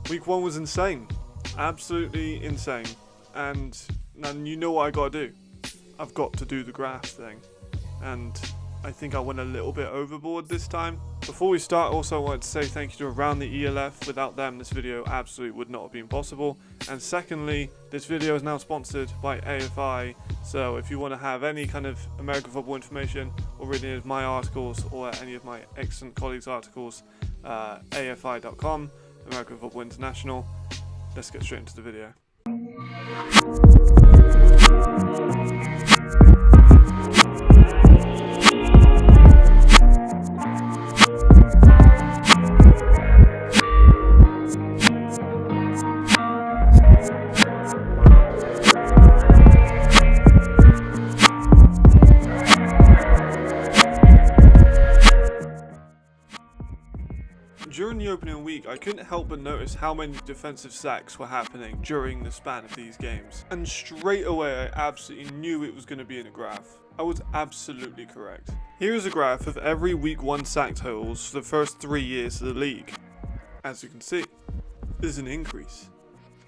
Week 1 was insane. Absolutely insane. And you know what I gotta do. I've got to do the graph thing. And I think I went a little bit overboard this time. Before we start, also I wanted to say thank you to Around the ELF. Without them, this video absolutely would not have been possible. And secondly, this video is now sponsored by AFI. So if you want to have any kind of American football information, or read any of my articles, or any of my excellent colleagues' articles, AFI.com, American Football International. Let's get straight into the video. During the opening week, I couldn't help but notice how many defensive sacks were happening during the span of these games. And straight away, I absolutely knew it was going to be in a graph. I was absolutely correct. Here's a graph of every week 1 sack totals for the first 3 years of the league. As you can see, there's an increase.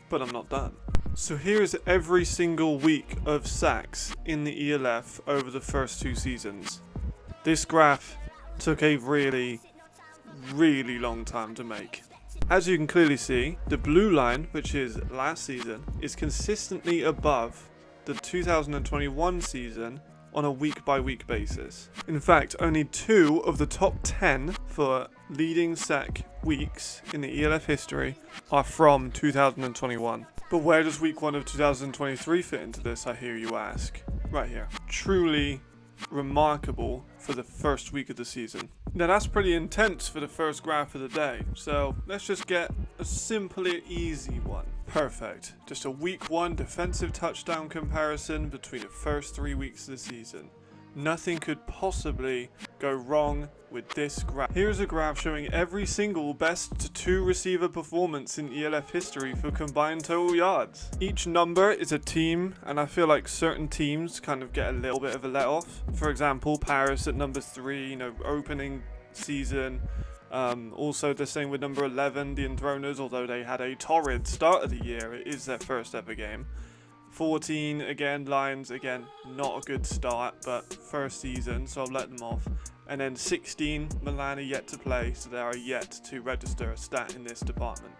But I'm not done. So here's every single week of sacks in the ELF over the first 2 seasons. This graph took a really long time to make. As you can clearly see, the blue line, which is last season, is consistently above the 2021 season on a week by week basis. In fact, only 2 of the top 10 for leading sack weeks in the ELF history are from 2021. But where does week 1 of 2023 fit into this, I hear you ask? Right here. Truly remarkable for the first week of the season. Now that's pretty intense for the first graph of the day, so let's just get a simply easy one. Perfect. Just a week 1 defensive touchdown comparison between the first 3 weeks of the season. Nothing could possibly go wrong with this graph. Here's a graph showing every single best 2 receiver performance in ELF history for combined total yards. Each number is a team, and I feel like certain teams kind of get a little bit of a let off. For example, Paris at number 3, opening season. Also the same with number 11, the Enthroners, although they had a torrid start of the year. It is their first ever game. 14, again, Lions, again, not a good start, but first season, so I'll let them off. And then 16, Milan are yet to play, so they are yet to register a stat in this department.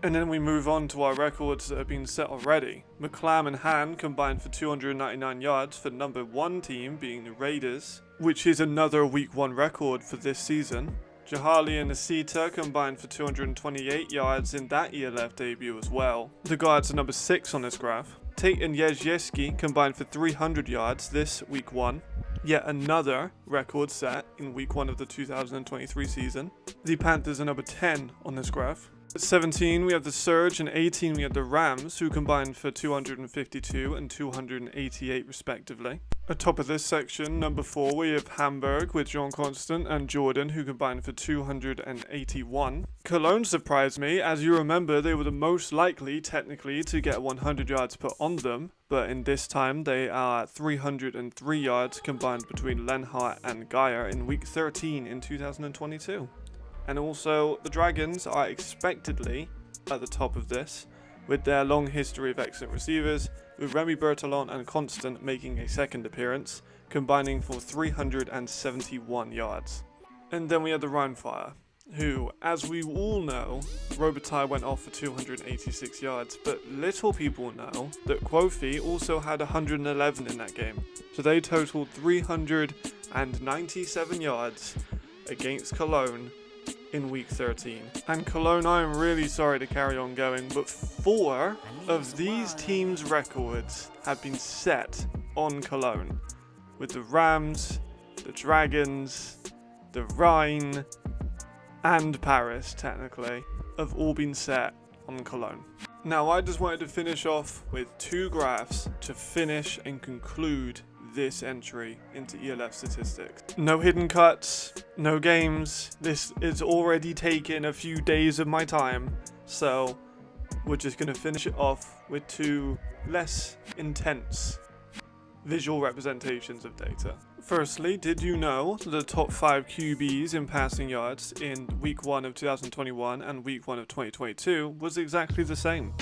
And then we move on to our records that have been set already. McClam and Han combined for 299 yards for number 1 team, being the Raiders, which is another week 1 record for this season. Jahali and Asita combined for 228 yards in that ELF debut as well. The guards are number 6 on this graph. Tate and Jezieski combined for 300 yards this week 1. Yet another record set in week 1 of the 2023 season. The Panthers are number 10 on this graph. At 17 we have the Surge, and 18 we have the Rams, who combined for 252 and 288 respectively. Atop of this section, number 4, we have Hamburg with Jean Constant and Jordan, who combined for 281. Cologne surprised me. As you remember, they were the most likely, technically, to get 100 yards put on them, but in this time they are 303 yards combined between Lenhart and Geyer in week 13 in 2022. And also, the Dragons are expectedly at the top of this, with their long history of excellent receivers, with Remy Berthelon and Constant making a second appearance, combining for 371 yards. And then we had the Rheinfire, who, as we all know, Robitaille went off for 286 yards, but little people know that Quofi also had 111 in that game. So they totaled 397 yards against Cologne in week 13. And Cologne, I am really sorry to carry on going, but 4 of these teams' records have been set on Cologne, with the Rams, the Dragons, the Rhine, and Paris, technically, have all been set on Cologne. Now, I just wanted to finish off with 2 graphs to finish and conclude this entry into ELF statistics. No hidden cuts, no games. This is already taken a few days of my time, so we're just going to finish it off with 2 less intense visual representations of data. Firstly, did you know that the top 5 QBs in passing yards in week 1 of 2021 and week 1 of 2022 was exactly the same?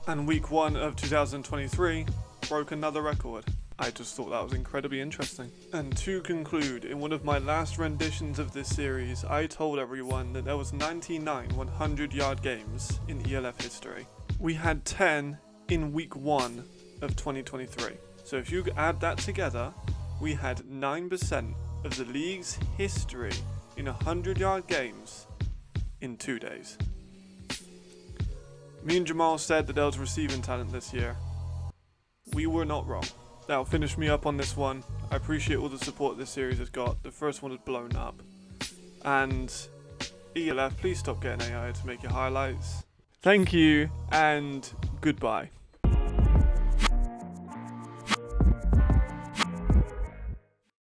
And week 1 of 2023 broke another record. I just thought that was incredibly interesting. And to conclude, in one of my last renditions of this series, I told everyone that there was 99 100-yard games in ELF history. We had 10 in week 1 of 2023. So if you add that together, we had 9% of the league's history in 100-yard games in 2 days. Me and Jamal said that there was receiving talent this year. We were not wrong. That'll finish me up on this one. I appreciate all the support this series has got. The first one has blown up. And ELF, please stop getting AI to make your highlights. Thank you, and goodbye.